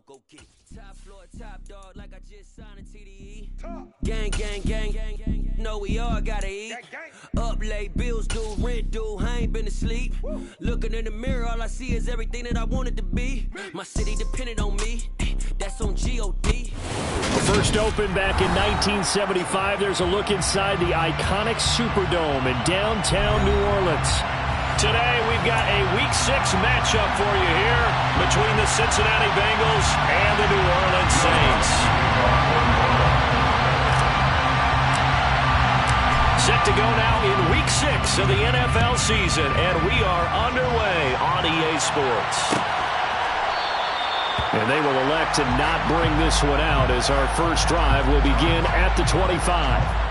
know, go get it. Top floor, top dog, like I just signed a TDE. Gang, gang, gang, gang, gang. Know we all gotta eat. Up late, bills due, rent due. I ain't been asleep. Looking in the mirror, all I see is everything that I wanted to be. My city depended on me. That's on G.O.D. First opened back in 1975. There's a look inside the iconic Superdome in downtown New Orleans. Today, we've got a Week 6 matchup for you here between the Cincinnati Bengals and the New Orleans Saints. Set to go now in Week 6 of the NFL season, and we are underway on EA Sports. And they will elect to not bring this one out as our first drive will begin at the 25.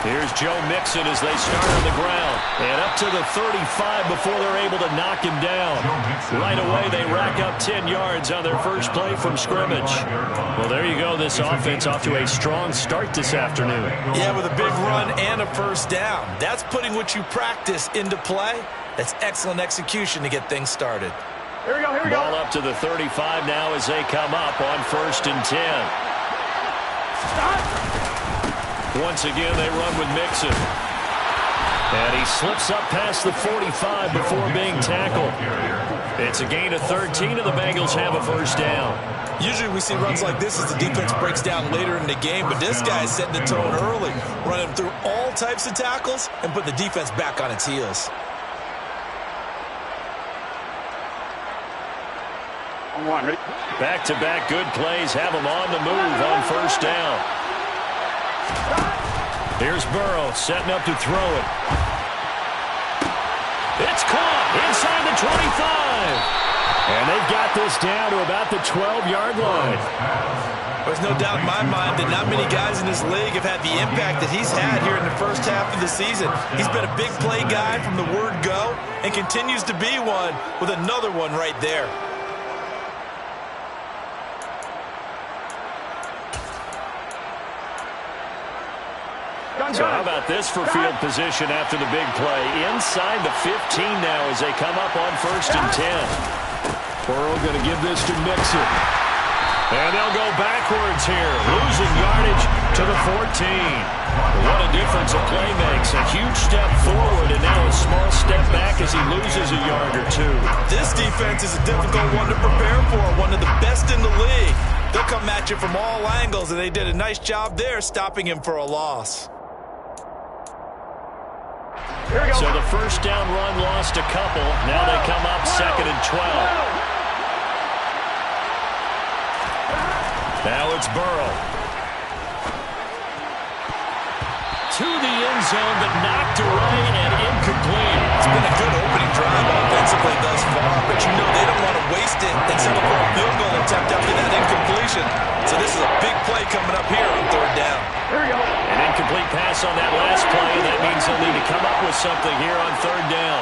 Here's Joe Mixon as they start on the ground. And up to the 35 before they're able to knock him down. Right away, they rack up 10 yards on their first play from scrimmage. Well, there you go. This offense off to a strong start this afternoon. Yeah, with a big run and a first down. That's putting what you practice into play. That's excellent execution to get things started. Here we go, here we go. Ball up to the 35 now as they come up on 1st and 10. Stop. Once again, they run with Mixon. And he slips up past the 45 before being tackled. It's a gain of 13, and the Bengals have a first down. Usually we see runs like this as the defense breaks down later in the game, but this guy is setting the tone early, running through all types of tackles and putting the defense back on its heels. Back-to-back good plays have him on the move on first down. Here's Burrow setting up to throw it. It's caught inside the 25. And they've got this down to about the 12-yard line. There's no doubt in my mind that not many guys in this league have had the impact that he's had here in the first half of the season. He's been a big play guy from the word go and continues to be one with another one right there. So how about this for field position after the big play? Inside the 15 now as they come up on 1st and 10. Burrow going to give this to Mixon. And they'll go backwards here, losing yardage to the 14. What a difference a play makes. A huge step forward and now a small step back as he loses a yard or two. This defense is a difficult one to prepare for, one of the best in the league. They'll come at you from all angles, and they did a nice job there stopping him for a loss. So the first down run lost a couple. Now they come up 2nd and 12. Now it's Burrow. To the end zone, but knocked away and incomplete. It's been a good opening drive offensively thus far, but you know they don't want to waste it and settle for a field goal attempt after that incompletion. So this is a big play coming up here on 3rd down. Here we go. An incomplete pass on that last play, and that means they'll need to come up with something here on 3rd down.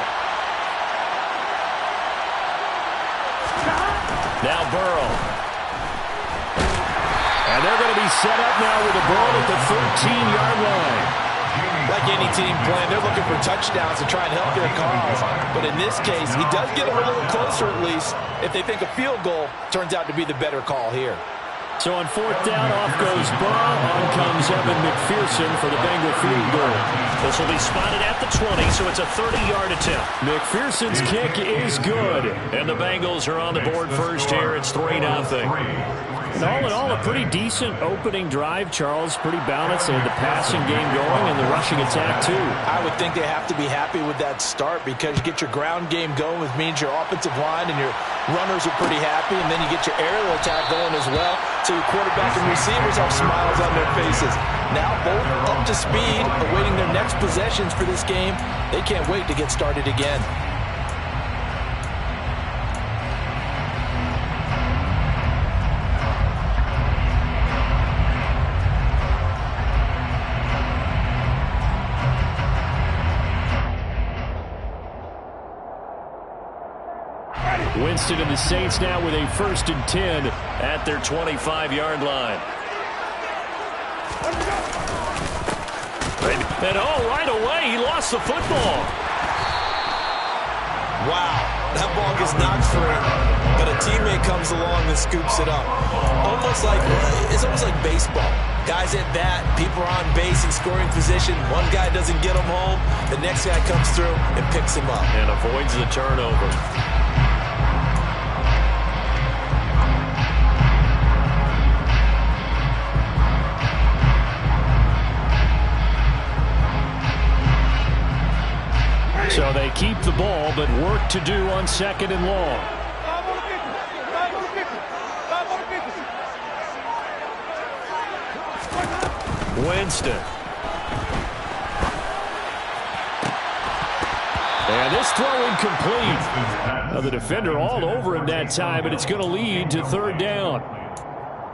Now Burrow. And they're going to be set up now with a ball at the 13-yard line. Like any team playing, they're looking for touchdowns to try and help their cause. But in this case, he does get them a little closer at least if they think a field goal turns out to be the better call here. So on 4th down, off goes Burrow. On comes Evan McPherson for the Bengal field goal. This will be spotted at the 20, so it's a 30-yard attempt. McPherson's kick is good. And the Bengals are on the board first here. It's 3-0. And all in all, a pretty decent opening drive, Charles. Pretty balanced. They had the passing game going and the rushing attack, too. I would think they have to be happy with that start because you get your ground game going, which means your offensive line and your runners are pretty happy, and then you get your aerial attack going as well. So your quarterback and receivers have smiles on their faces. Now both up to speed, awaiting their next possessions for this game. They can't wait to get started again. Winston and the Saints now with a 1st and 10 at their 25-yard line. And right away, he lost the football. Wow, that ball gets knocked free, but a teammate comes along and scoops it up. It's almost like baseball. Guys at bat, people are on base in scoring position. One guy doesn't get him home, the next guy comes through and picks him up. And avoids the turnover. So they keep the ball, but work to do on 2nd and long. Winston. And this throw incomplete. Now the defender all over him that time, but it's going to lead to 3rd down.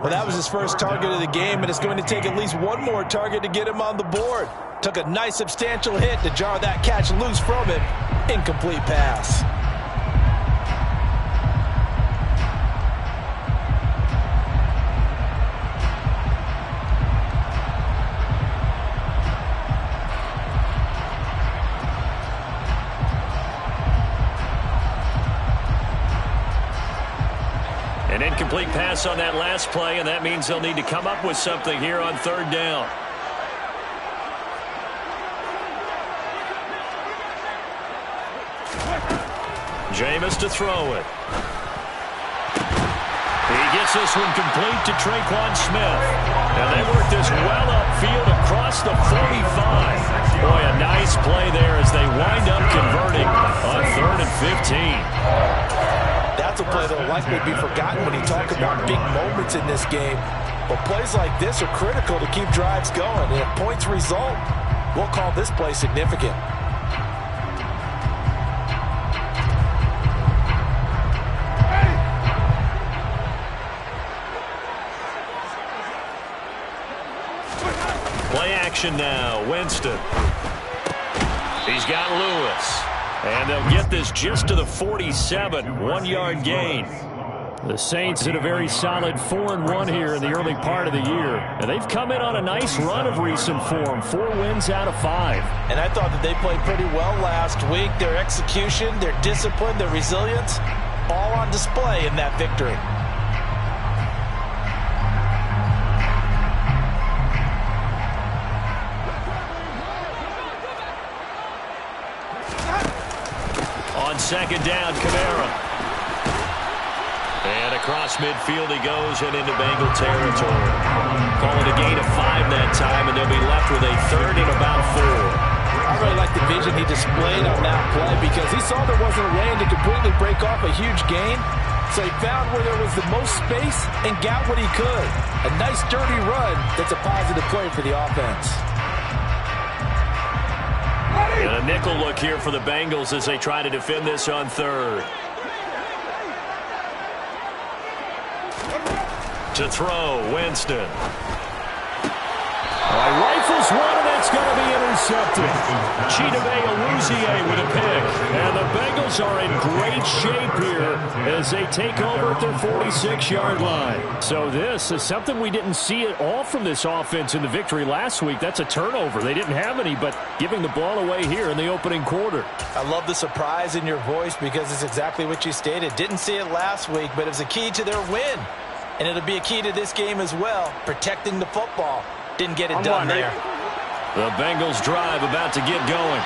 Well, that was his first target of the game, and it's going to take at least one more target to get him on the board. Took a nice substantial hit to jar that catch loose from him. Incomplete pass. An incomplete pass on that last play, and that means they'll need to come up with something here on 3rd down. Jameis to throw it. He gets this one complete to Tre'Quan Smith. And they work this well upfield across the 45. Boy, a nice play there as they wind up converting on 3rd and 15. That's a play that will likely be forgotten when you talk about big moments in this game. But plays like this are critical to keep drives going. And if points result, we'll call this play significant. Play action now. Winston. He's got Lewis. And they'll get this just to the 47. 1-yard gain. The Saints in a very solid 4-1 here in the early part of the year. And they've come in on a nice run of recent form. 4 wins out of 5. And I thought that they played pretty well last week. Their execution, their discipline, their resilience, all on display in that victory. On 2nd down, Kamara. And across midfield he goes and into Bengal territory. Call it a gain of 5 that time, and they'll be left with a 3rd and about 4. I really like the vision he displayed on that play because he saw there wasn't a lane to completely break off a huge gain. So he found where there was the most space and got what he could. A nice dirty run that's a positive play for the offense. And a nickel look here for the Bengals as they try to defend this on 3rd. To throw, Winston. Rifles one, and that's going to be intercepted. Chidobe Awuzie with a pick. And the Bengals are in great shape here as they take over at their 46-yard line. So this is something we didn't see at all from this offense in the victory last week. That's a turnover. They didn't have any, but giving the ball away here in the opening quarter. I love the surprise in your voice because it's exactly what you stated. Didn't see it last week, but it was a key to their win. And it'll be a key to this game as well, protecting the football. Didn't get it done there. The Bengals drive about to get going.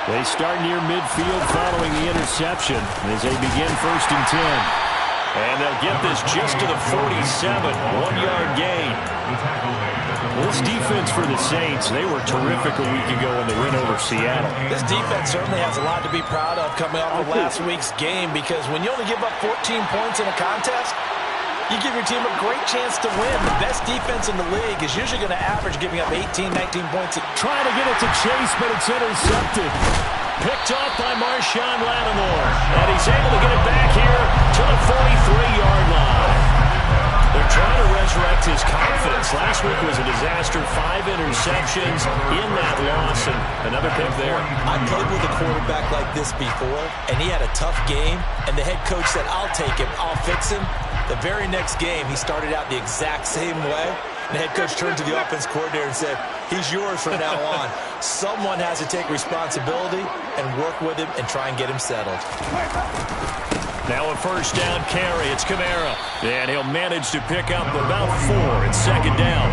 They start near midfield following the interception as they begin 1st and 10. And they'll get this just to the 47, 1-yard gain. This defense for the Saints, they were terrific a week ago in the win over Seattle. This defense certainly has a lot to be proud of coming off of last week's game, because when you only give up 14 points in a contest, you give your team a great chance to win. The best defense in the league is usually going to average giving up 18, 19 points. Trying to get it to Chase, but it's intercepted. Picked off by Marshawn Lattimore. And he's able to get it back here to the 43-yard line. They're trying to resurrect his confidence. Last week was a disaster. 5 interceptions in that loss, and another pick there. I played with a quarterback like this before, and he had a tough game, and the head coach said, I'll take him, I'll fix him. The very next game, he started out the exact same way. The head coach turned to the offense coordinator and said, he's yours from now on. Someone has to take responsibility and work with him and try and get him settled. Now a first down carry. It's Kamara. And he'll manage to pick up about 4. It's second down.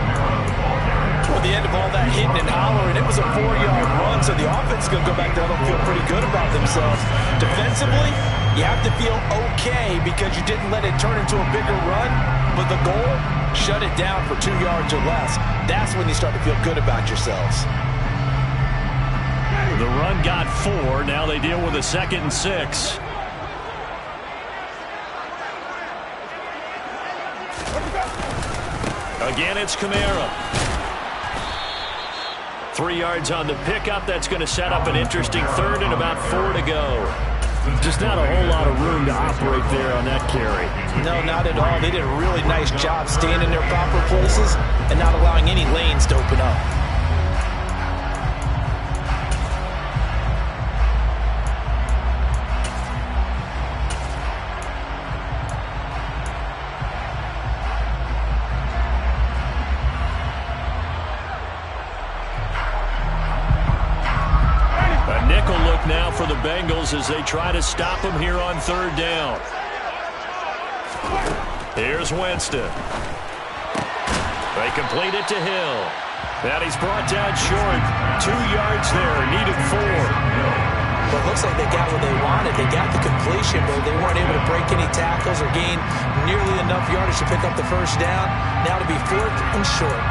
Toward the end of all that hitting and hollering, it was a 4-yard run, so the offense is going to go back down and feel pretty good about themselves. Defensively, you have to feel okay because you didn't let it turn into a bigger run, but the goal, shut it down for 2 yards or less. That's when you start to feel good about yourselves. The run got 4. Now they deal with a 2nd and 6. Again, it's Kamara. 3 yards on the pickup. That's going to set up an interesting 3rd and about 4 to go. Just not a whole lot of room to operate there on that carry. No, not at all. They did a really nice job staying in their proper places and not allowing any lanes to open up. Now for the Bengals as they try to stop him here on 3rd down. Here's Winston. They complete it to Hill. And he's brought down short. 2 yards there. Needed 4. Well, it looks like they got what they wanted. They got the completion, but they weren't able to break any tackles or gain nearly enough yardage to pick up the first down. Now to be 4th and short.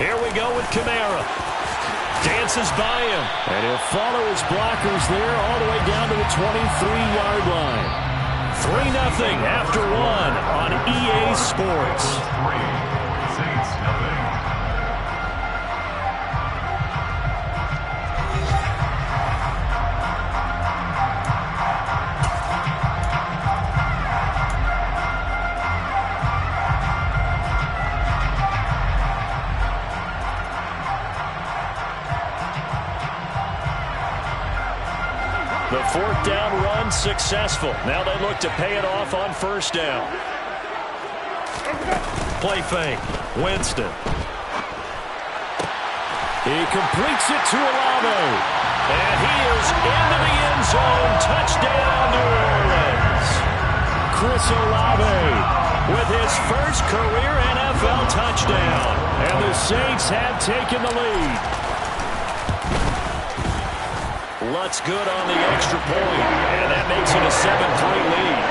Here we go with Kamara. Dances by him. And he'll follow his blockers there all the way down to the 23-yard line. 3-0 after 1 on EA Sports. The 4th down run successful. Now they look to pay it off on 1st down. Play fake. Winston. He completes it to Olave. And he is into the end zone. Touchdown, New Orleans. Chris Olave with his first career NFL touchdown. And the Saints have taken the lead. Lutz good on the extra point, and that makes it a 7-3 lead.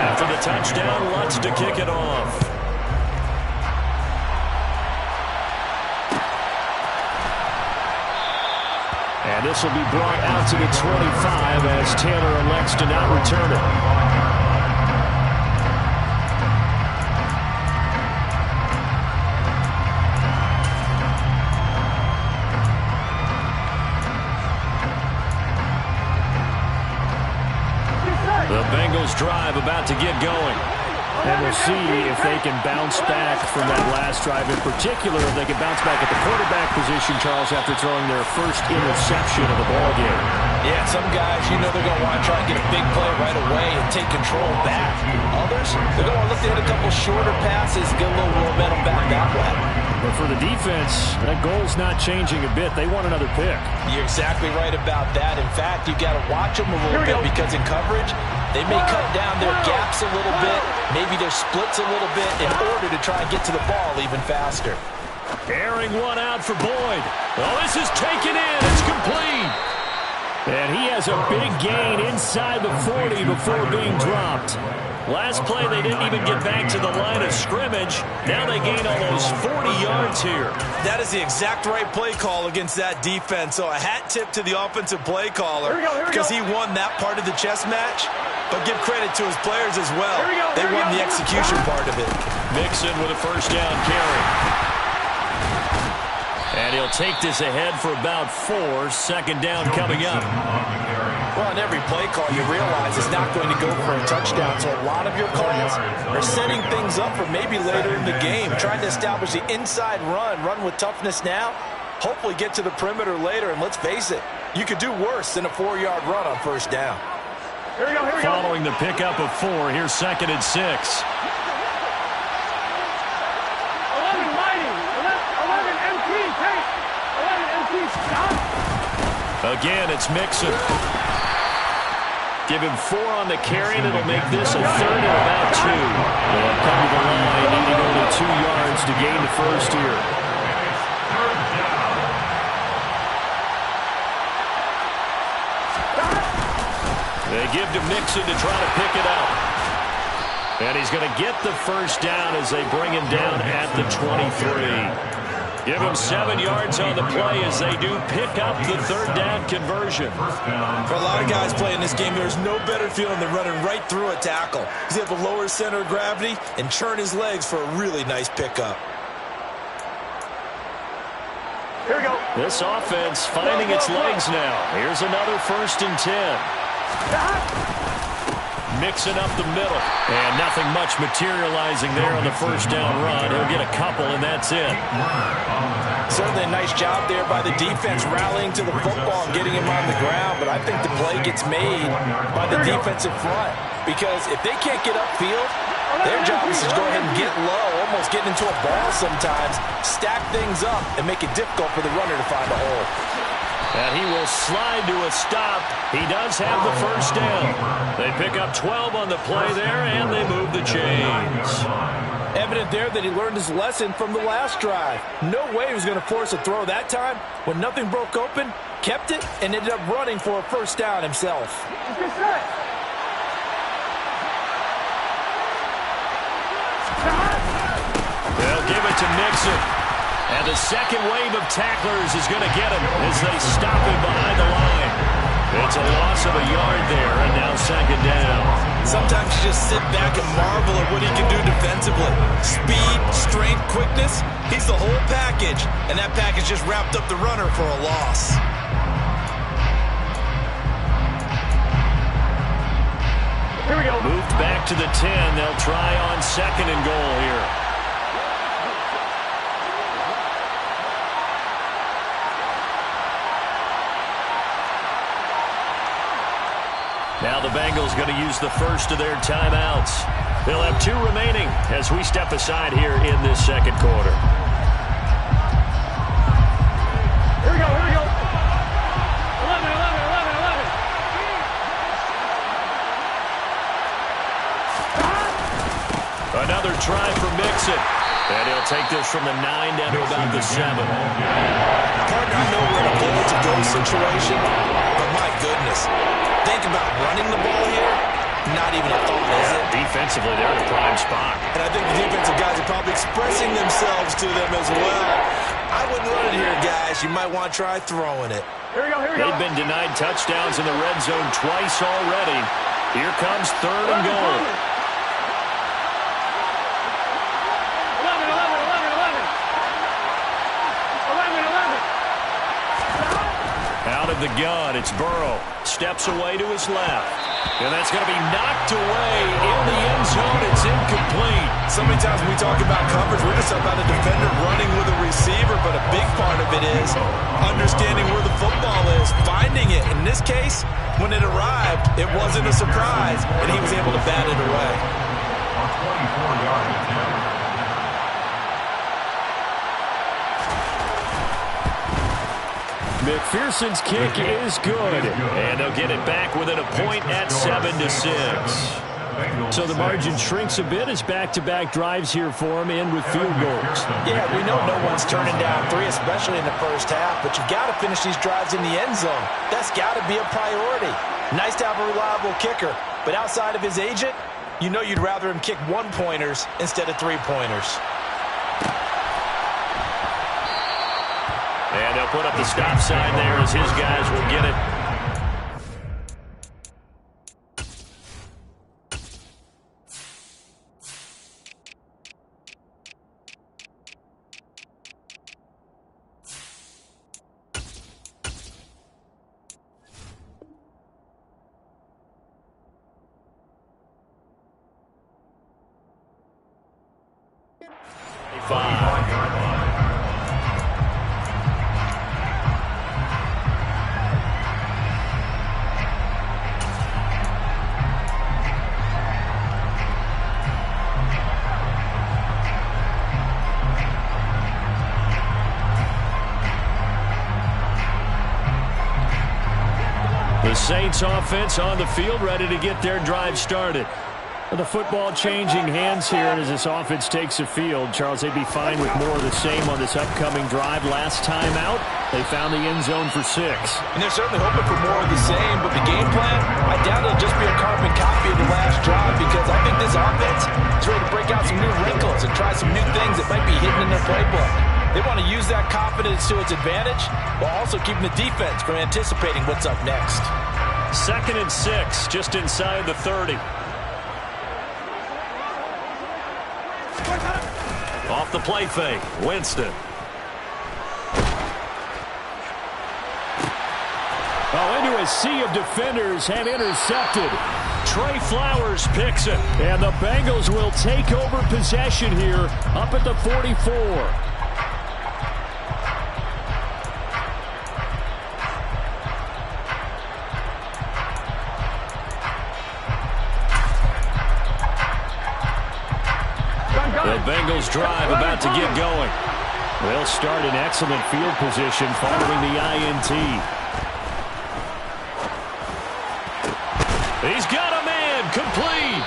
After the touchdown, Lutz to kick it off. And this will be brought out to the 25 as Taylor elects to not return it. The Bengals drive about to get going. And we'll see if they can bounce back from that last drive. In particular, if they can bounce back at the quarterback position, Charles, after throwing their first interception of the ballgame. Yeah, some guys, you know they're going to want to try and get a big play right away and take control back. Others, they're going to look to hit a couple shorter passes, get a little momentum back that way. But for the defense, that goal's not changing a bit. They want another pick. You're exactly right about that. In fact, you got to watch them a little bit because in coverage, they may cut down their gaps a little bit, maybe their splits a little bit in order to try and get to the ball even faster. Airing one out for Boyd. Oh, this is taken in. It's complete. And he has a big gain inside the 40 before being dropped. Last play, they didn't even get back to the line of scrimmage. Now they gain almost 40 yards here. That is the exact right play call against that defense. So a hat tip to the offensive play caller because he won that part of the chess match. But give credit to his players as well. They won the execution part of it. Mixon with a first down carry. And he'll take this ahead for about 4. Second down coming up. Well, on every play call, you realize it's not going to go for a touchdown. So a lot of your calls are setting things up for maybe later in the game, trying to establish the inside run with toughness now, hopefully get to the perimeter later. And let's face it, you could do worse than a 4-yard run on first down. Here we go. Following the pickup of 4, here's 2nd and 6. 11 Mighty. 11 MT. Take. 11 MT. Stop. Again, it's Mixon. Give him 4 on the carry, and it'll make this a 3rd and about 2. They'll come to the line, needing only 2 yards to gain the first here. They give to Mixon to try to pick it up. And he's going to get the first down as they bring him down at the 23. Give him 7 yards on the play as they do pick up the 3rd down conversion. For a lot of guys playing this game, there's no better feeling than running right through a tackle. He's able to lower his center of gravity and churn his legs for a really nice pickup. Here we go. This offense finding its legs now. Here's another 1st and 10. Mixing up the middle. And nothing much materializing there on the first down run. He'll get a couple, and that's it. Certainly a nice job there by the defense rallying to the football and getting him on the ground. But I think the play gets made by the defensive front. Because if they can't get upfield, their job is to go ahead and get low, almost get into a ball sometimes, stack things up, and make it difficult for the runner to find a hole. And he will slide to a stop. He does have the first down. They pick up 12 on the play there, and they move the chains. Evident there that he learned his lesson from the last drive. No way he was going to force a throw that time. When nothing broke open, kept it, and ended up running for a first down himself. They'll give it to Mixon. And the second wave of tacklers is going to get him as they stop him behind the line. It's a loss of a yard there, and now 2nd down. Sometimes you just sit back and marvel at what he can do defensively. Speed, strength, quickness, he's the whole package. And that package just wrapped up the runner for a loss. Here we go. Moved back to the 10. They'll try on 2nd and goal here. Now the Bengals going to use the first of their timeouts. They'll have 2 remaining as we step aside here in this second quarter. Here we go. 11. Another try for Mixon. And he'll take this from the 9 down to about the 7. Partner, I know we're in a goal-to-go situation, but my goodness. Think about running the ball here. Not even a thought, is it? Defensively, they're in a prime spot. And I think the defensive guys are probably expressing themselves to them as well. I wouldn't run it here, guys. You might want to try throwing it. Here we go. They've been denied touchdowns in the red zone twice already. Here comes 3rd and goal. 11. Out of the gun. It's Burrow. Steps away to his left. And that's going to be knocked away in the end zone. It's incomplete. So many times when we talk about coverage, we're just about a defender running with a receiver, but a big part of it is understanding where the football is, finding it. In this case, when it arrived, it wasn't a surprise, and he was able to bat it away. On 24-yard attempt. McPherson's kick is good, and they'll get it back within a point at 7-6. So the margin shrinks a bit as back-to-back drives here for him, and with field goals. Yeah, we know no one's turning down 3, especially in the first half, but you've got to finish these drives in the end zone. That's got to be a priority. Nice to have a reliable kicker, but outside of his agent, you know you'd rather him kick 1-pointers instead of 3-pointers. And they'll put up the stop sign there as his guys will get it. The Saints offense on the field, ready to get their drive started. The football changing hands here as this offense takes the field. Charles, they'd be fine with more of the same on this upcoming drive. Last time out, they found the end zone for 6. And they're certainly hoping for more of the same, but the game plan, I doubt it'll just be a carbon copy of the last drive, because I think this offense is ready to break out some new wrinkles and try some new things that might be hidden in their playbook. They want to use that confidence to its advantage while also keeping the defense from anticipating what's up next. 2nd and 6, just inside the 30. Off the play fake, Winston. Oh, into a sea of defenders and intercepted. Trey Flowers picks it. And the Bengals will take over possession here up at the 44. The Bengals drive about to get going. They'll start in excellent field position following the INT. He's got a man, complete.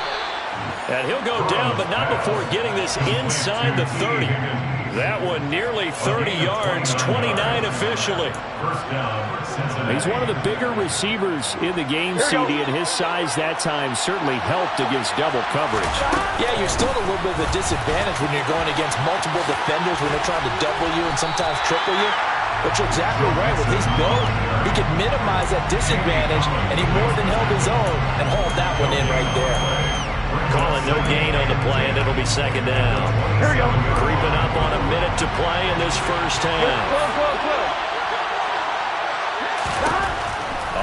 And he'll go down, but not before getting this inside the 30. That one nearly 30 yards, 29 officially. He's one of the bigger receivers in the game, CD, and his size that time certainly helped against double coverage. Yeah, you're still at a little bit of a disadvantage when you're going against multiple defenders when they're trying to double you and sometimes triple you. But you're exactly right. With his build, he could minimize that disadvantage, and he more than held his own and hauled that one in right there. Calling no gain on the play, and it'll be 2nd down. Here we go. Creeping up on a minute to play in this first half.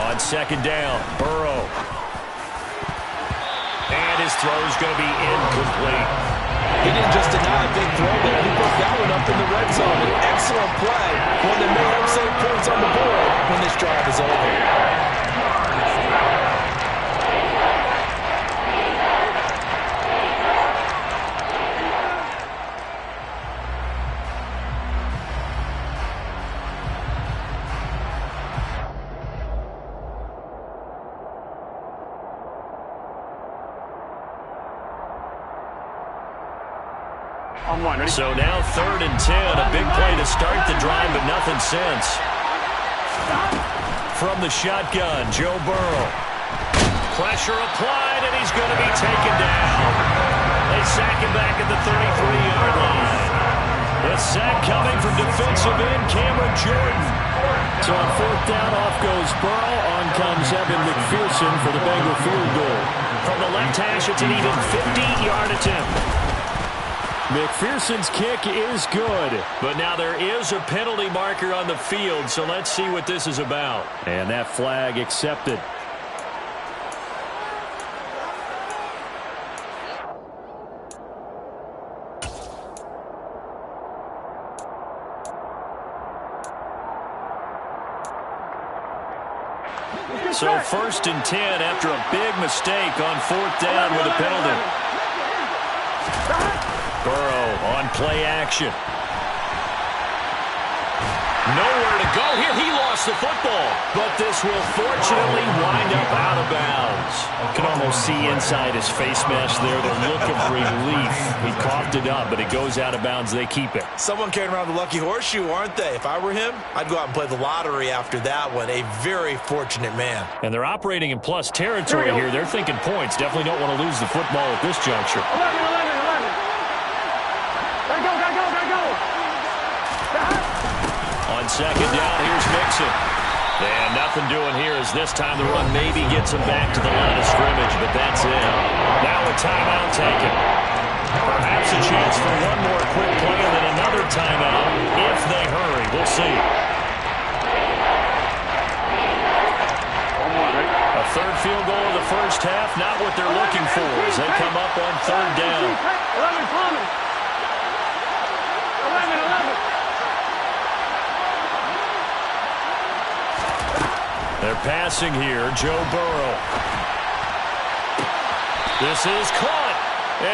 On 2nd down, Burrow. And his throw's going to be incomplete. He didn't just deny a big throw there. He put that one up in the red zone. An excellent play. One that may help save points on the board when this drive is over. So now 3rd and 10, a big play to start the drive, but nothing since. From the shotgun, Joe Burrow. Pressure applied, and he's going to be taken down. They sack him back at the 33-yard line. The sack coming from defensive end Cameron Jordan. So on 4th down, off goes Burrow. On comes Evan McPherson for the Bengal field goal. From the left hash, it's an even 50-yard attempt. McPherson's kick is good. But now there is a penalty marker on the field, so let's see what this is about. And that flag accepted. So 1st and 10 after a big mistake on 4th down with a penalty. Burrow on play action. Nowhere to go here. He lost the football. But this will fortunately wind up out of bounds. You can almost see inside his face mask there the look of relief. He coughed it up, but it goes out of bounds. They keep it. Someone carrying around the lucky horseshoe, aren't they? If I were him, I'd go out and play the lottery after that one. A very fortunate man. And they're operating in plus territory here. They're thinking points. Definitely don't want to lose the football at this juncture. 11. Gotta go. On 2nd down, here's Mixon. And nothing doing here as this time the run maybe gets him back to the line of scrimmage, but that's it. Now a timeout taken. Perhaps a chance for one more quick play and then another timeout if they hurry. We'll see. A 3rd field goal of the first half, not what they're looking for as they come up on 3rd down. 11 coming. 11. They're passing here, Joe Burrow. This is caught.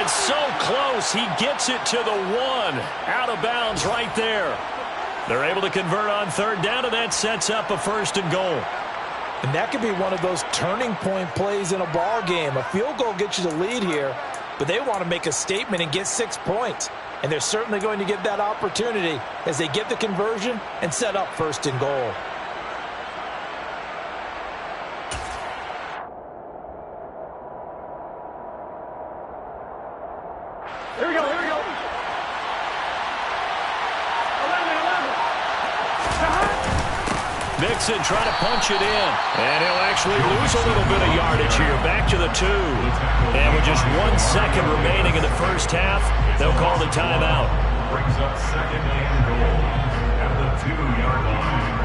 It's so close. He gets it to the 1. Out of bounds right there. They're able to convert on 3rd down, and that sets up a 1st and goal. And that could be one of those turning point plays in a ball game. A field goal gets you the lead here, but they want to make a statement and get 6 points. And they're certainly going to get that opportunity as they get the conversion and set up 1st and goal. Here we go. 11. Mixon trying to punch it in. And he'll actually lose a little bit of yardage here. Back to the 2. And with just 1 second remaining in the first half, they'll call the timeout. Brings up 2nd and goal at the 2-yard line.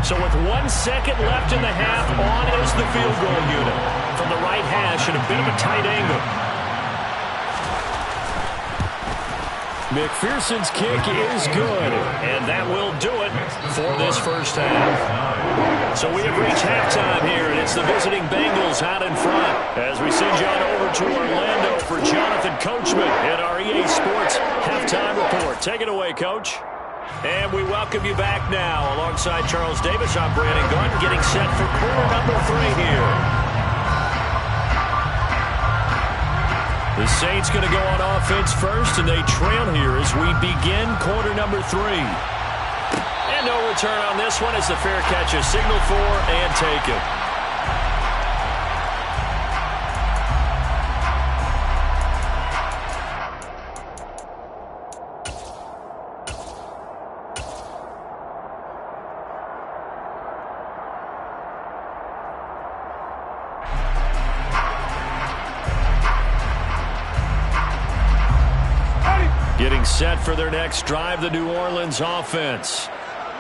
So with 1 second left in the half, on is the field goal unit. From the right hash at a bit of a tight angle. McPherson's kick is good, and that will do it for this first half. So we have reached halftime here, and it's the visiting Bengals out in front. As we send you on over to Orlando for Jonathan Coachman in our EA Sports Halftime Report. Take it away, Coach. And we welcome you back now. Alongside Charles Davis, I'm Brandon Gunn, getting set for quarter number 3 here. The Saints going to go on offense first, and they trail here as we begin quarter number 3. And no return on this one as the fair catch is signaled for and taken. Getting set for their next drive, the New Orleans offense.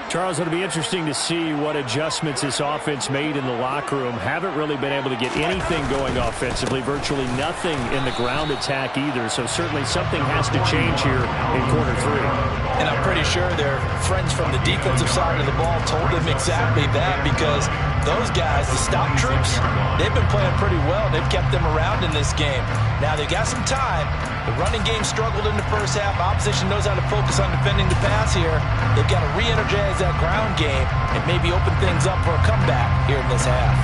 Charles, it'll be interesting to see what adjustments this offense made in the locker room. Haven't really been able to get anything going offensively, virtually nothing in the ground attack either. So certainly something has to change here in quarter 3. And I'm pretty sure their friends from the defensive side of the ball told them exactly that, because those guys, the stop troops, they've been playing pretty well. They've kept them around in this game. Now they've got some time. The running game struggled in the first half. Opposition knows how to focus on defending the pass here. They've got to re-energize that ground game and maybe open things up for a comeback here in this half.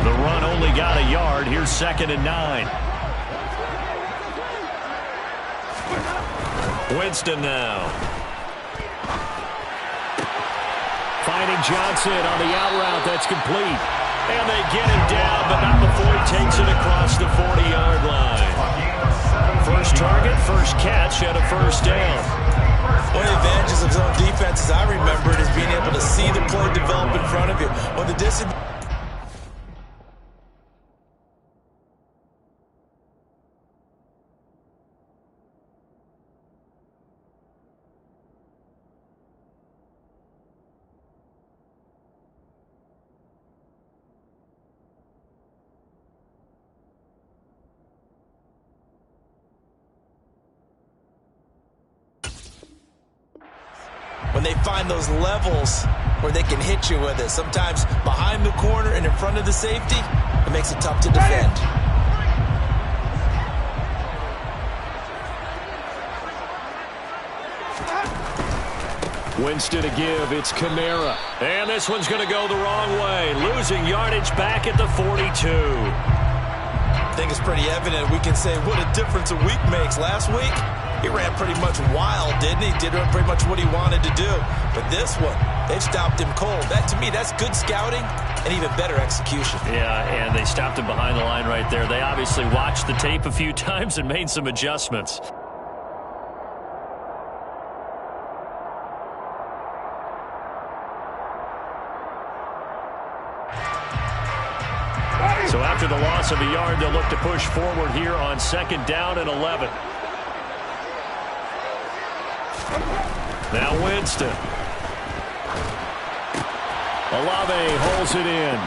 The run only got a yard. Here's 2nd and 9. Winston now. Finding Johnson on the out route. That's complete. And they get him down, but not before he takes it across the 40-yard line. First target, first catch, and a first down. One of the advantages of zone defense, as I remember it, is being able to see the play develop in front of you. When the disadvantage... when they find those levels where they can hit you with it, sometimes behind the corner and in front of the safety, it makes it tough to defend. Winston to give, it's Kamara. And this one's going to go the wrong way, losing yardage back at the 42. I think it's pretty evident. We can say what a difference a week makes. Last week, he ran pretty much wild, didn't he? Did pretty much what he wanted to do. But this one, they've stopped him cold. That, to me, that's good scouting and even better execution. Yeah, and they stopped him behind the line right there. They obviously watched the tape a few times and made some adjustments. So after the loss of a yard, they'll look to push forward here on 2nd down and 11. Now Winston. Olave holds it in.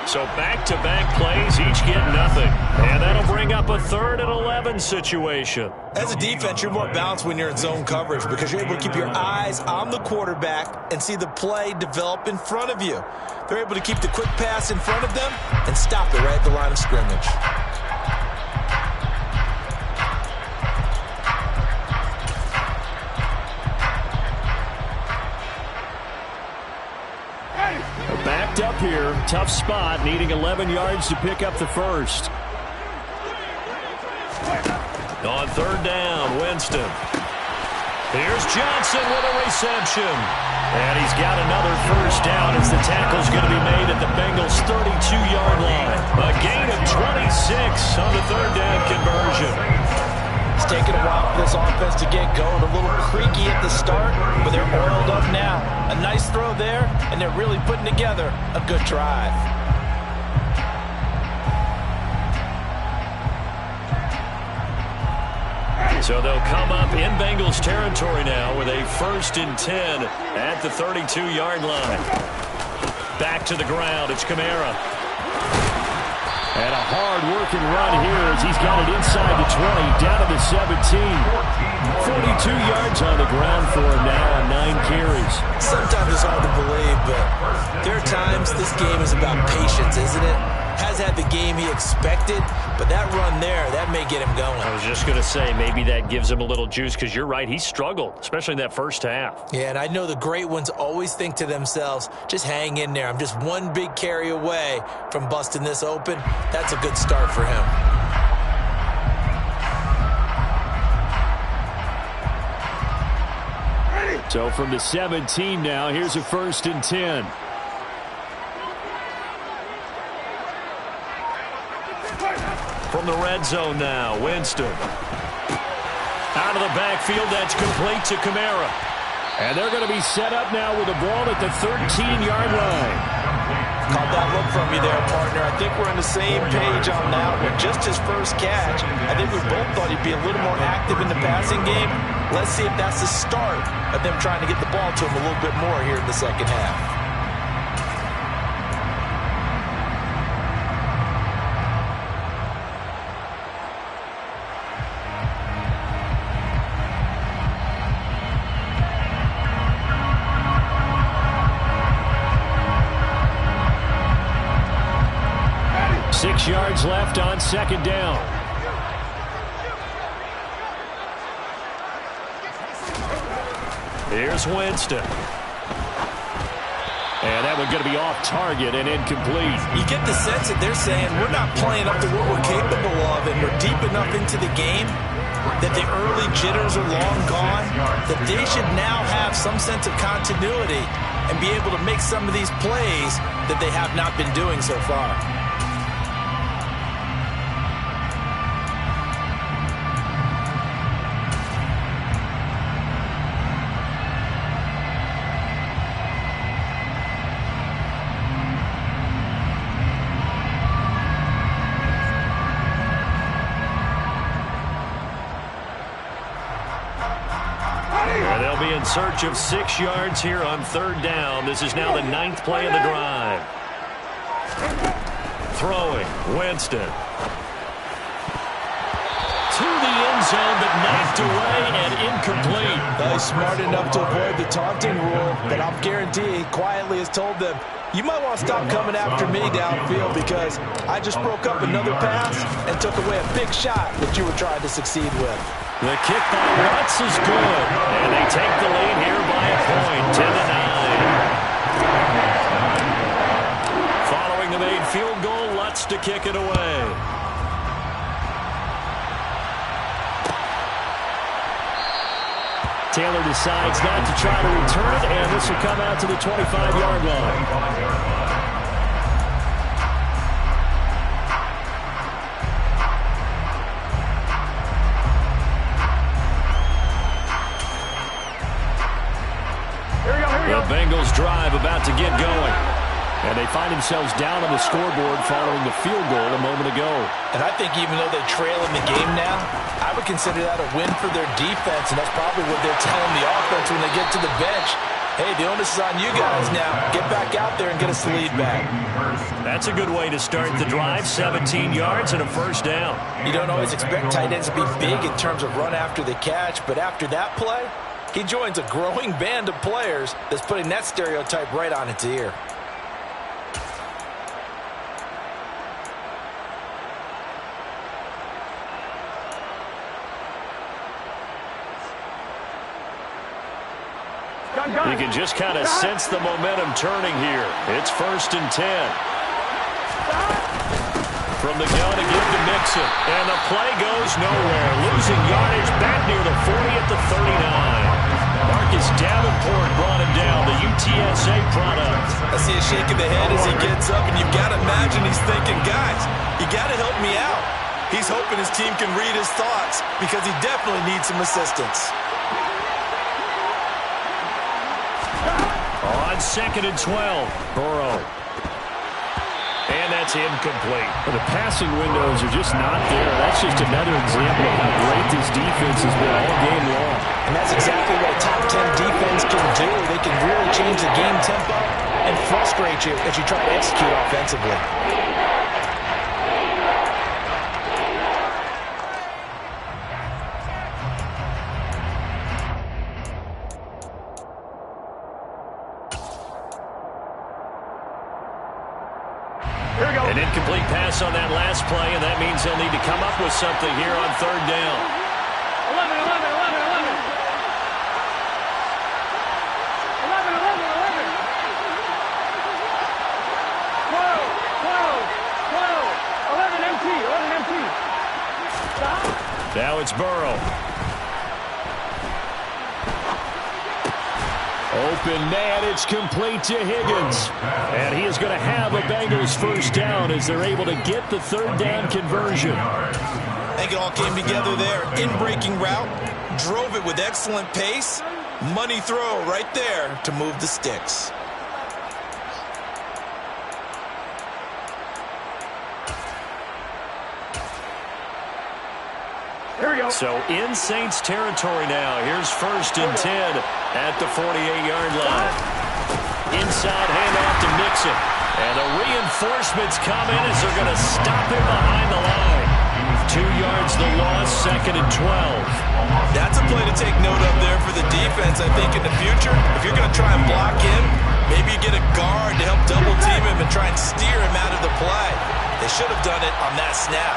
So back-to-back plays, each get nothing. And that'll bring up a 3rd and 11 situation. As a defense, you're more balanced when you're in zone coverage because you're able to keep your eyes on the quarterback and see the play develop in front of you. They're able to keep the quick pass in front of them and stop it right at the line of scrimmage. Backed up here, tough spot, needing 11 yards to pick up the first. On 3rd down, Winston. Here's Johnson with a reception. And he's got another first down as the tackle's going to be made at the Bengals' 32-yard line. A gain of 26 on the 3rd down conversion. It's taken a while for this offense to get going. A little creaky at the start, but they're oiled up now. A nice throw there, and they're really putting together a good drive. So they'll come up in Bengals territory now with a 1st and 10 at the 32-yard line. Back to the ground, it's Kamara. And a hard-working run here as he's got it inside the 20, down to the 17. 42 yards on the ground for him now on 9 carries. Sometimes it's hard to believe, but there are times this game is about patience, isn't it? Has had the game he expected, but that run there, that may get him going. I was just going to say, maybe that gives him a little juice because you're right, he struggled, especially in that first half. Yeah, and I know the great ones always think to themselves, just hang in there. I'm just one big carry away from busting this open. That's a good start for him. So from the 17 now, here's a 1st and 10. From the red zone now, Winston. Out of the backfield, that's complete to Kamara. And they're going to be set up now with the ball at the 13-yard line. Caught that look from you there, partner. I think we're on the same page on that one. Just his first catch. I think we both thought he'd be a little more active in the passing game. Let's see if that's the start of them trying to get the ball to him a little bit more here in the second half. Yards left on 2nd down. Here's Winston. And that one's going to be off target and incomplete. You get the sense that they're saying we're not playing up to what we're capable of, and we're deep enough into the game that the early jitters are long gone, that they should now have some sense of continuity and be able to make some of these plays that they have not been doing so far. in search of 6 yards here on 3rd down. This is now the 9th play of the drive. Throwing, Winston. To the end zone, but knocked away and incomplete. He's smart enough to avoid the taunting rule, but I'll guarantee he quietly has told them, you might want to stop coming after me downfield because I just broke up another pass and took away a big shot that you were trying to succeed with. The kick by Lutz is good, and they take the lead here by a point, 10-9. Following the made field goal, Lutz to kick it away. Taylor decides not to try to return it, and this will come out to the 25-yard line. The Bengals drive about to get going. And they find themselves down on the scoreboard following the field goal a moment ago. And I think even though they trail in the game now, I would consider that a win for their defense, and that's probably what they're telling the offense when they get to the bench. Hey, the onus is on you guys now. Get back out there and get us the lead back. That's a good way to start the drive. 17 yards and a 1st down. You don't always expect tight ends to be big in terms of run after the catch, but after that play, he joins a growing band of players that's putting that stereotype right on its ear. You can just kind of sense the momentum turning here. It's 1st and 10. From the gun again to Mixon. And the play goes nowhere. Losing yardage back near the 40 at the 39. Marcus Davenport brought him down, the UTSA product. I see a shake of the head as he gets up, and you've got to imagine he's thinking, guys, you got to help me out. He's hoping his team can read his thoughts because he definitely needs some assistance. On 2nd and 12, Burrow. And that's incomplete. The passing windows are just not there. That's just another example of how great this defense has been all game long. And that's exactly what a top 10 defense can do. They can really change the game tempo and frustrate you as you try to execute offensively. An incomplete pass on that last play, and that means they'll need to come up with something here on 3rd down. 11. 11 empty. Now it's Burrow. Open man, it's complete to Higgins. And he is going to have a Bengals 1st down as they're able to get the 3rd down conversion. I think it all came together there. In-breaking route, drove it with excellent pace. Money throw right there to move the sticks. Here we go. So in Saints territory now. Here's 1st and 10 at the 48-yard line. Inside handoff to Mixon. And the reinforcements come in as they're going to stop him behind the line. 2 yards the loss, 2nd and 12. That's a play to take note of there for the defense, I think, in the future. If you're going to try and block him, maybe you get a guard to help double team him and try and steer him out of the play. They should have done it on that snap.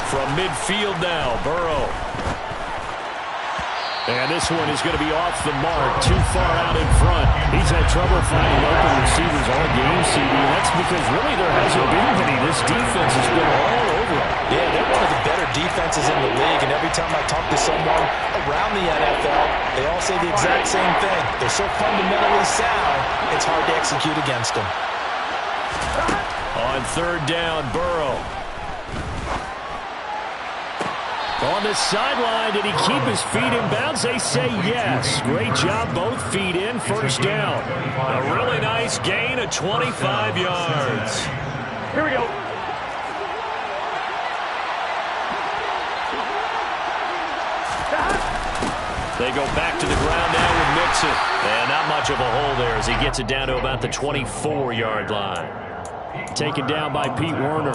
From midfield now, Burrow. And this one is going to be off the mark, too far out in front. He's had trouble finding open receivers all game, CD. That's because really there hasn't been any. This defense has been all over him. Yeah, they're one of the better defenses in the league, and every time I talk to someone around the NFL, they all say the exact same thing. They're so fundamentally sound, it's hard to execute against them. On 3rd down, Burrow. On the sideline, did he keep his feet in bounds? They say yes. Great job, both feet in, 1st down. A really nice gain of 25 yards. Here we go. They go back to the ground now with Mixon. And not much of a hole there as he gets it down to about the 24-yard line. Taken down by Pete Werner.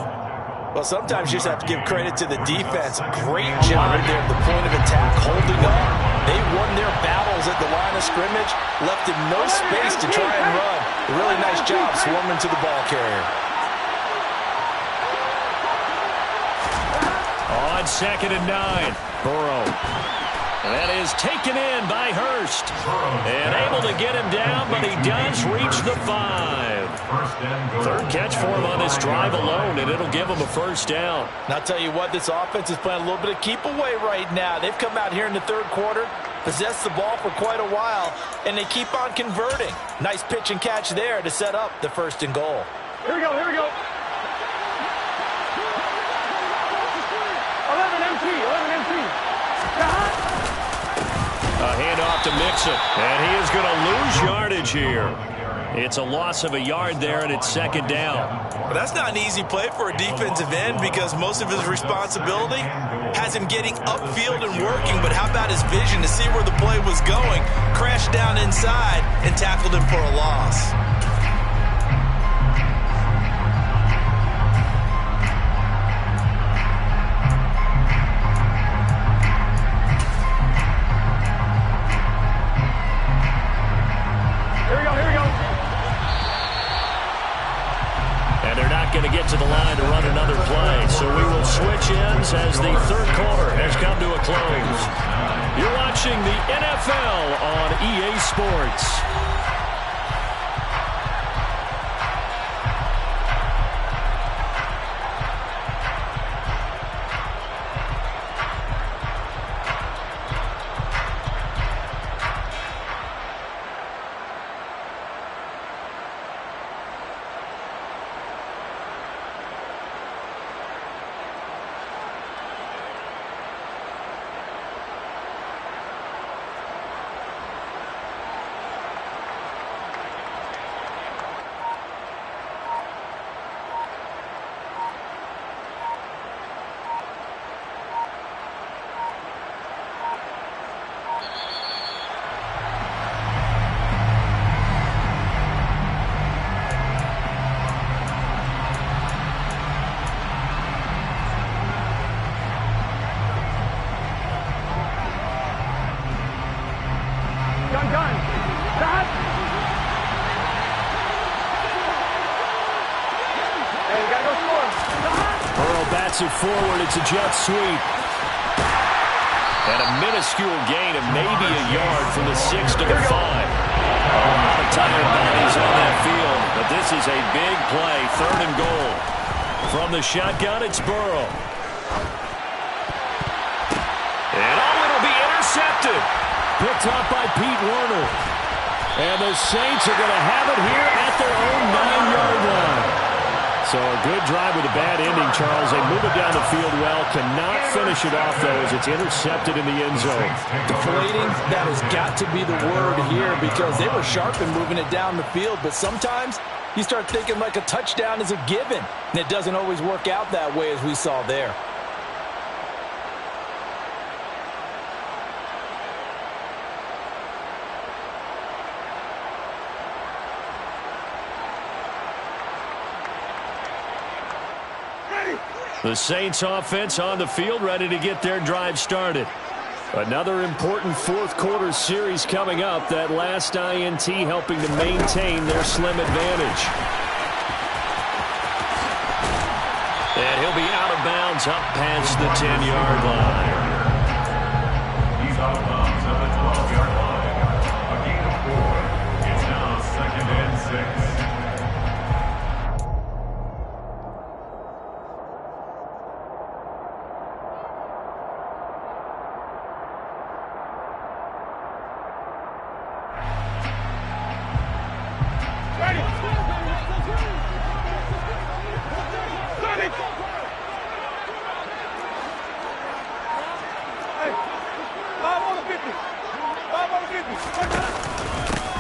Well, sometimes you just have to give credit to the defense. Great job there at the point of attack, holding up. They won their battles at the line of scrimmage, left him no space to try and run. A really nice job swarming to the ball carrier. On 2nd and 9, Burrow. That is taken in by Hurst. And able to get him down, but he does reach the 5. Third catch for him on this drive alone, and it'll give him a first down. And I'll tell you what, this offense is playing a little bit of keep away right now. They've come out here in the third quarter, possessed the ball for quite a while, and they keep on converting. Nice pitch and catch there to set up the 1st and goal. Here we go, here we go. 11 MT, 11 MT. A handoff to Mixon, and he is going to lose yardage here. It's a loss of a yard there, and it's 2nd down. But that's not an easy play for a defensive end because most of his responsibility has him getting upfield and working, but how about his vision to see where the play was going, crashed down inside, and tackled him for a loss. Going to get to the line to run another play. So we will switch ends as the third quarter has come to a close. You're watching the NFL on EA Sports. It forward, it's a jet sweep. And a minuscule gain of maybe a yard from the 6 to the 5. A lot of tired bodies on that field, but this is a big play, 3rd and goal. From the shotgun, it's Burrow. And it'll be intercepted. Picked up by Pete Werner. And the Saints are going to have it here at their own 9-yard line. So a good drive with a bad ending, Charles. They move it down the field well. Cannot finish it off, though, as it's intercepted in the end zone. Deflating, that has got to be the word here because they were sharp in moving it down the field. But sometimes you start thinking like a touchdown is a given. And it doesn't always work out that way as we saw there. The Saints offense on the field, ready to get their drive started. Another important fourth quarter series coming up. That last INT helping to maintain their slim advantage. And he'll be out of bounds up past the 10-yard line. He's out of bounds at the 12-yard line. A gain of 4. It's now 2nd and 6.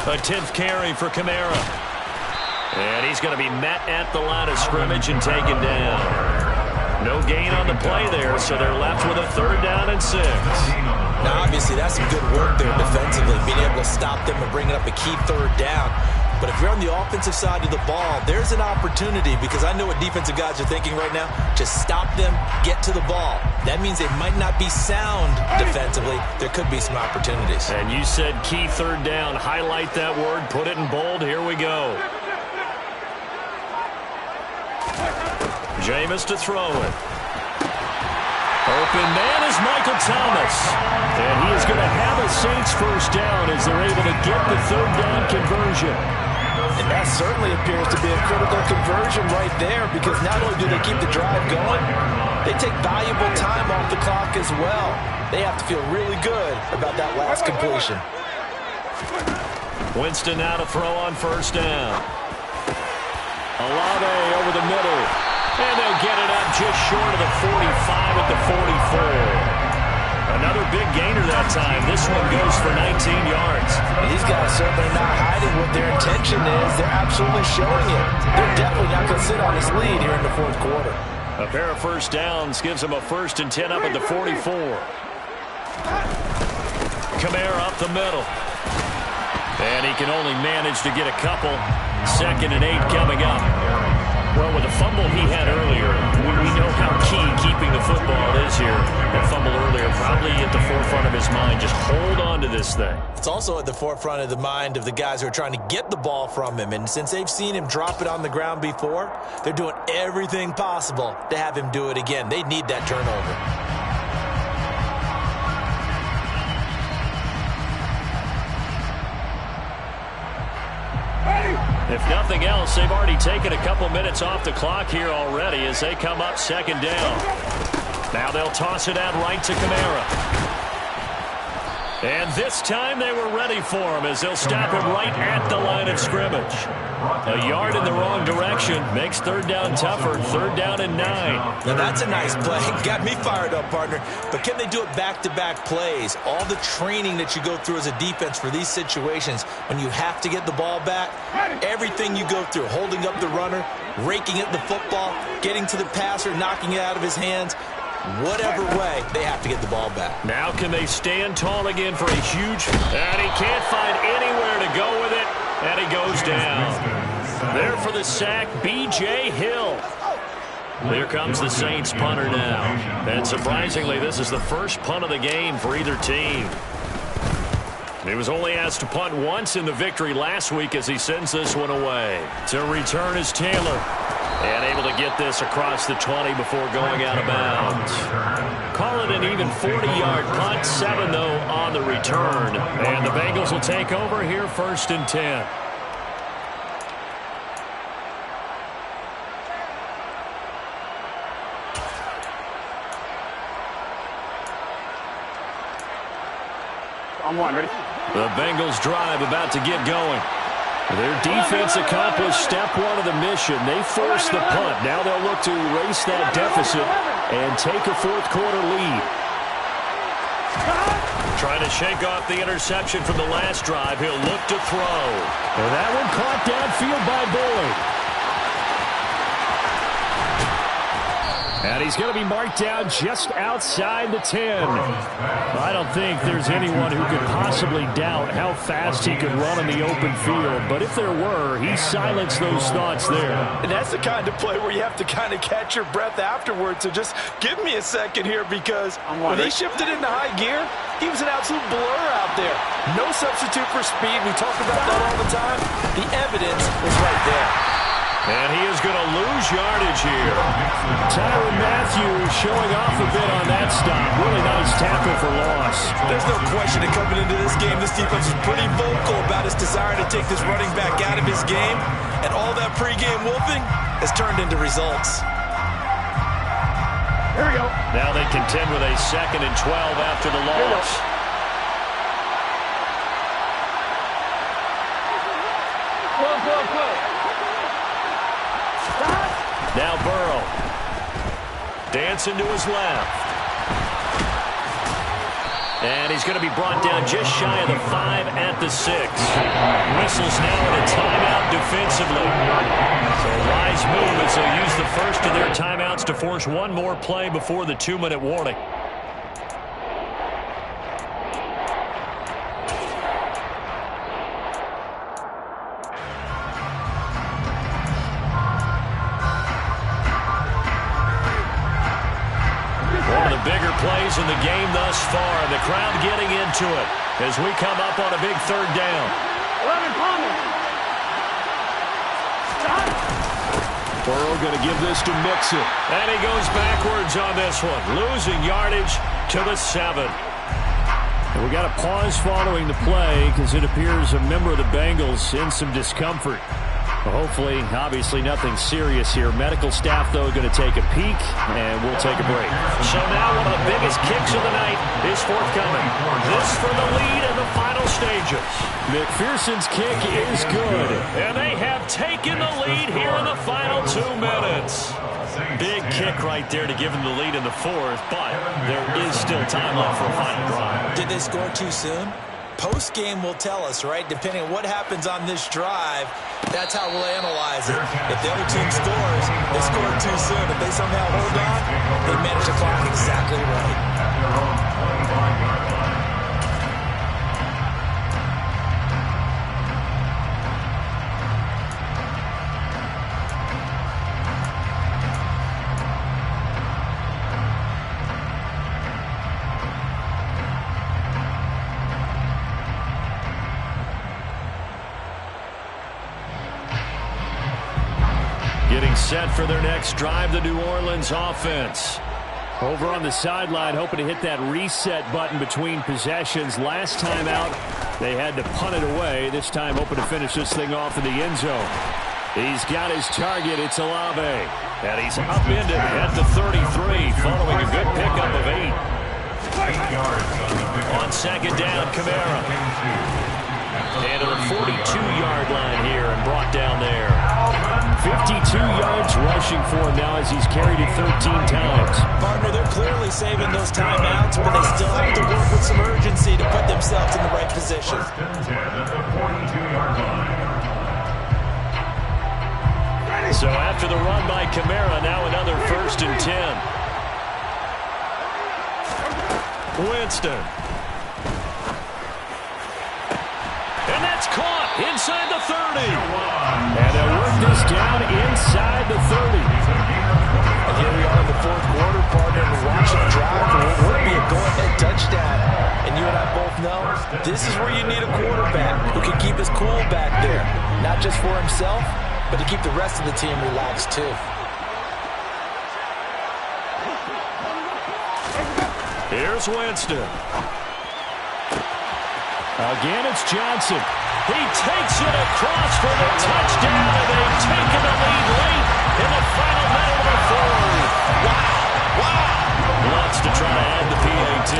A 10th carry for Kamara. And he's going to be met at the line of scrimmage and taken down. No gain on the play there, so they're left with a 3rd down and 6. Now, obviously, that's some good work there defensively, being able to stop them and bringing up a key third down. But if you're on the offensive side of the ball, there's an opportunity, because I know what defensive guys are thinking right now. Just stop them, get to the ball. That means they might not be sound defensively. There could be some opportunities. And you said key third down. Highlight that word, put it in bold. Here we go. Jameis to throw it. Open man is Michael Thomas. And he is going to have a Saints first down as they're able to get the third down conversion. And that certainly appears to be a critical conversion right there, because not only do they keep the drive going, they take valuable time off the clock as well. They have to feel really good about that last completion. Winston now to throw on first down. Olave over the middle. And they'll get it up just short of the 45 at the 44. Another big gainer that time. This one goes for 19 yards. And these guys certainly not hiding what their intention is. They're absolutely showing it. They're definitely not going to sit on this lead here in the fourth quarter. A pair of first downs gives them a 1st and 10 up at the 44. Kamara up the middle. And he can only manage to get a couple. 2nd and 8 coming up. Well, with the fumble he had earlier, we know how key keeping the football is here. That fumble earlier probably at the forefront of his mind. Just hold on to this thing. It's also at the forefront of the mind of the guys who are trying to get the ball from him. And since they've seen him drop it on the ground before, they're doing everything possible to have him do it again. They need that turnover. If nothing else, they've already taken a couple minutes off the clock here already as they come up 2nd down. Now they'll toss it out right to Kamara. And this time they were ready for him as they'll stop him right at the line of scrimmage. A yard in the wrong direction makes 3rd down tougher. 3rd down and 9. Now that's a nice play. Got me fired up, partner. But can they do it back-to-back plays? All the training that you go through as a defense for these situations, when you have to get the ball back, everything you go through, holding up the runner, raking at the football, getting to the passer, knocking it out of his hands, whatever way, they have to get the ball back. Now can they stand tall again for a huge... And he can't find anywhere to go with it. And he goes down. There for the sack, B.J. Hill. Here comes the Saints punter now. And surprisingly, this is the first punt of the game for either team. He was only asked to punt once in the victory last week as he sends this one away. To return is Taylor. And able to get this across the 20 before going out of bounds. Call it an even 40-yard punt. 7, though, on the return. And the Bengals will take over here 1st and 10. On one, ready? The Bengals drive about to get going. Their defense accomplished step 1 of the mission. They forced the punt. Now they'll look to erase that deficit and take a 4th quarter lead. Trying to shake off the interception from the last drive. He'll look to throw. And that one caught downfield by Bullard. And he's going to be marked down just outside the 10. I don't think there's anyone who could possibly doubt how fast he could run in the open field. But if there were, he silenced those thoughts there. And that's the kind of play where you have to kind of catch your breath afterwards. So just give me a second here, because when he shifted into high gear, he was an absolute blur out there. No substitute for speed. We talk about that all the time. The evidence was right there. And he is going to lose yardage here. Tyrann Mathieu showing off a bit on that stop. Really nice tackle for loss. There's no question that coming into this game, this defense was pretty vocal about its desire to take this running back out of his game. And all that pregame wolfing has turned into results. Here we go. Now they contend with a 2nd and 12 after the loss. Now Burrow. Dancing to his left. And he's going to be brought down just shy of the 5 at the 6. Whistles now in a timeout defensively. So a wise move as they'll use the first of their timeouts to force one more play before the 2-minute warning. the bigger plays in the game thus far. The crowd getting into it as we come up on a big third down. 11 Palmer. Burrow going to give this to Mixon. And he goes backwards on this one, losing yardage to the 7. And we got a pause following the play because it appears a member of the Bengals in some discomfort. Hopefully, obviously, nothing serious here. Medical staff, though, going to take a peek, and we'll take a break. So now one of the biggest kicks of the night is forthcoming. This for the lead in the final stages. McPherson's kick is good, and they have taken the lead here in the final 2 minutes. Big kick right there to give them the lead in the 4th, but there is still time left for a final drive. Did they score too soon? Post-game will tell us, right? Depending on what happens on this drive, that's how we'll analyze it. If the other team scores, they scored too soon. If they somehow hold on, they manage the clock exactly right. Getting set for their next drive, the New Orleans offense. Over on the sideline, hoping to hit that reset button between possessions. Last time out, they had to punt it away. This time, hoping to finish this thing off in the end zone. He's got his target. It's Olave. And he's upended at the 33, following a good pickup of 8. On second down, Kamara. And to the 42-yard line here and brought down there. 52 yards rushing for him now as he's carried it 13 times. Partner, they're clearly saving those timeouts, but they still have to work with some urgency to put themselves in the right position. So after the run by Kamara, now another 1st and 10. Winston. And that's caught inside the 30. And they'll work this down inside the 30. And here we are in the 4th quarter, partner. We're watching the drive. It would be a go-ahead touchdown. And you and I both know this is where you need a quarterback who can keep his cool back there. Not just for himself, but to keep the rest of the team relaxed too. Here's Winston. Again, it's Johnson. He takes it across for the touchdown, and they've taken the lead late in the final minute of the 4th. Wow. Wants to try to add the PAT.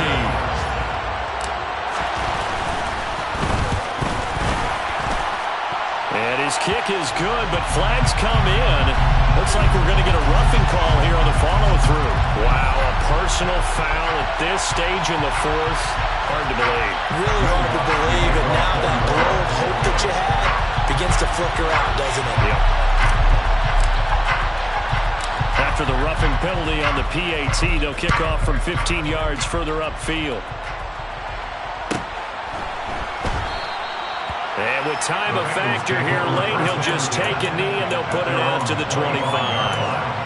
And his kick is good, but flags come in. Looks like we're going to get a roughing call here on the follow-through. Wow, a personal foul at this stage in the 4th. Hard to believe. Really hard to believe, and now that glow of hope that you had begins to flicker out, doesn't it? Yep. After the roughing penalty on the PAT, they'll kick off from 15 yards further upfield. And with time a factor here late, he'll just take a knee and they'll put it out to the 25.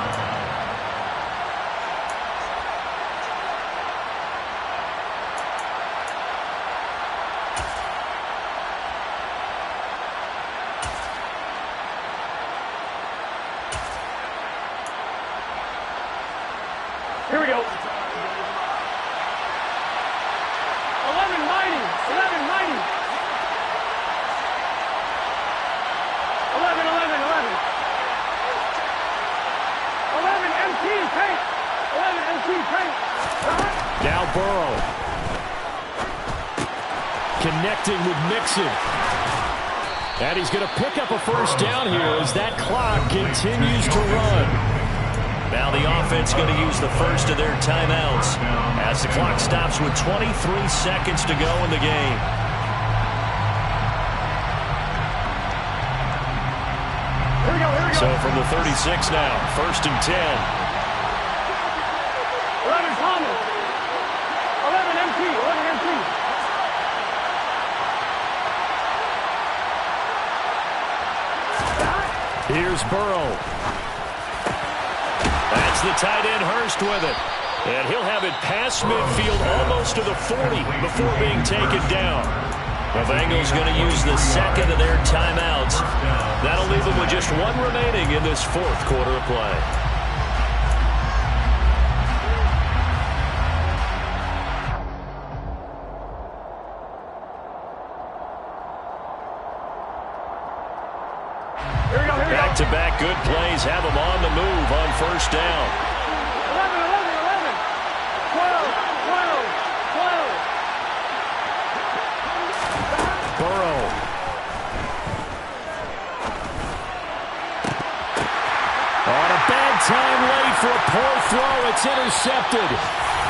Here we go. 11 mighty. 11 mighty. 11, 11, 11. 11 MT paint. 11 MT paint. Now Burrow. Connecting with Mixon. And he's going to pick up a 1st down here as that clock continues to run. Now the offense going to use the first of their timeouts as the clock stops with 23 seconds to go in the game. Here we go, here we go. So from the 36 now, 1st and 10. 11 Palmer. 11 MT. 11 MT. Here's Burrow. That's the tight end Hurst with it. And he'll have it past midfield almost to the 40 before being taken down. The Bengals going to use the second of their timeouts. That'll leave them with just one remaining in this fourth quarter of play. Back-to-back good plays have them on the move on first down. 11, 12, 12, 12. Burrow. On a bad time late for a poor throw. It's intercepted.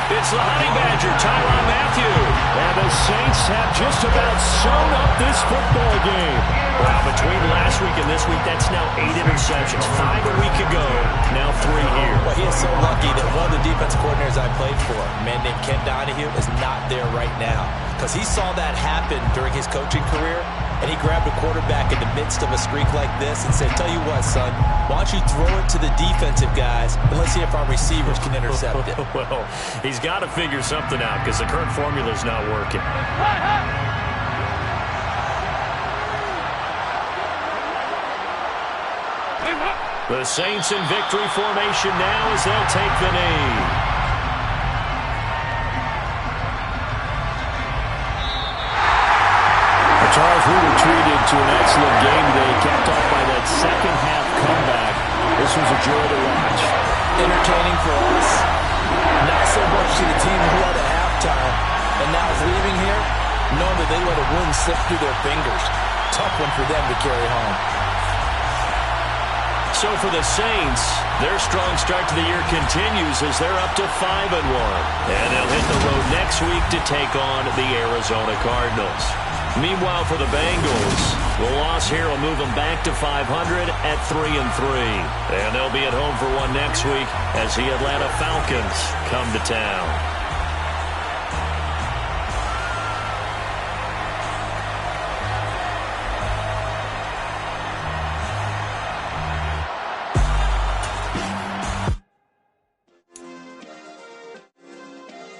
It's the Honey Badger, Tyrann Mathieu. And the Saints have just about sewn up this football game. Wow, between last week and this week, that's now 8 interceptions. 5 a week ago, now 3 here. Well, he is so lucky that one of the defensive coordinators I played for, a man named Ken Donahue, is not there right now. Because he saw that happen during his coaching career, and he grabbed a quarterback in the midst of a streak like this and said, tell you what, son, why don't you throw it to the defensive guys, and let's see if our receivers can intercept it. Well, he's got to figure something out because the current formula is not working. The Saints in victory formation now as they'll take the knee. Charles, we were treated to an excellent game today, capped off by that second-half comeback. This was a joy to watch. Entertaining for us, not so much to the team who had at halftime, and now is leaving here, knowing that they let a win slip through their fingers. Tough one for them to carry home. So for the Saints, their strong start to the year continues as they're up to 5-1. And they'll hit the road next week to take on the Arizona Cardinals. Meanwhile, for the Bengals, the loss here will move them back to 500 at 3-3. And they'll be at home for one next week as the Atlanta Falcons come to town.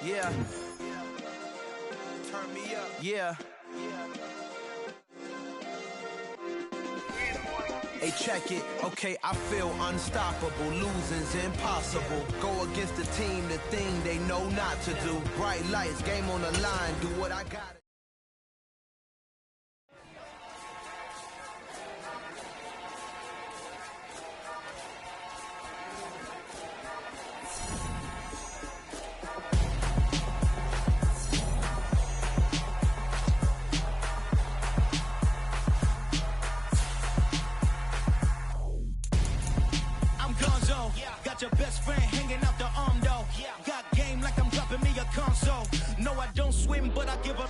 Yeah. Turn me up. Yeah. Hey, check it. Okay, I feel unstoppable. Losing's impossible. Go against the team, the thing they know not to do. Bright lights, game on the line. Do what I got. Your best friend hanging out the arm though. Got game like I'm dropping me a console. No, I don't swim, but I give up.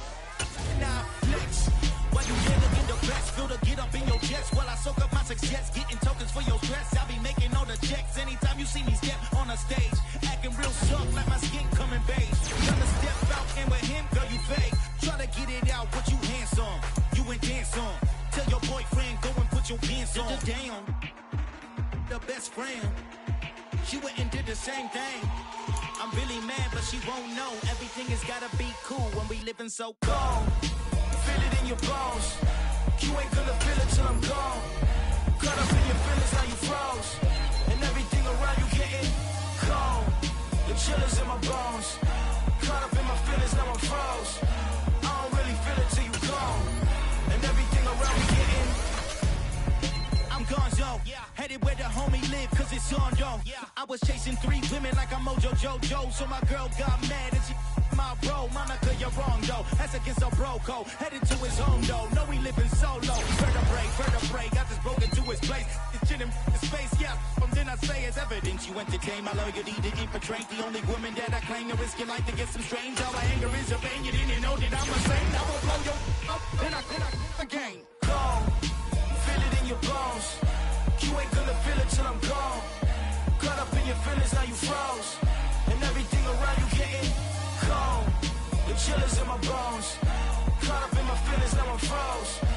Now, next. While you here looking the best, feel to get up in your chest while I soak up my success. Getting tokens for your stress. I'll be making all the checks anytime you see me step on a stage. Acting real soft like my skin coming beige. Trying to step out and with him, girl, you fake. Try to get it out, but you handsome. You ain't dance on. Tell your boyfriend, go and put your pants on. Down. The best friend. She went and did the same thing. I'm really mad, but she won't know. Everything has gotta be cool when we living so cold. Feel it in your bones. You ain't gonna feel it till I'm gone. Caught up in your feelings, now you froze. And everything around you getting cold. The chill is in my bones. Caught up in my feelings, now I'm froze. I don't really feel it till you gone. And everything around me getting I'm gonzo. Headed where the homie live, cause it's on though. I was chasing 3 women like I'm Mojo Jojo. So my girl got mad and she my bro. Monica, you're wrong though. That's against a bro code. Headed to his home though. No, he living solo. Vertebrae. Got this broken to his place. It's chin in his face, yeah. From then I say it's evidence. You entertain my loyalty to infiltrate. The only woman that I claim to risk your life to get some strange. All my anger is your pain. You didn't know that I'm a saint. I will blow your up. Then I again. Go. Feel it in your bones. You ain't gonna feel it till I'm gone. Caught up in your feelings, now you froze. And everything around you getting cold. The chill is in my bones. Caught up in my feelings, now I'm froze.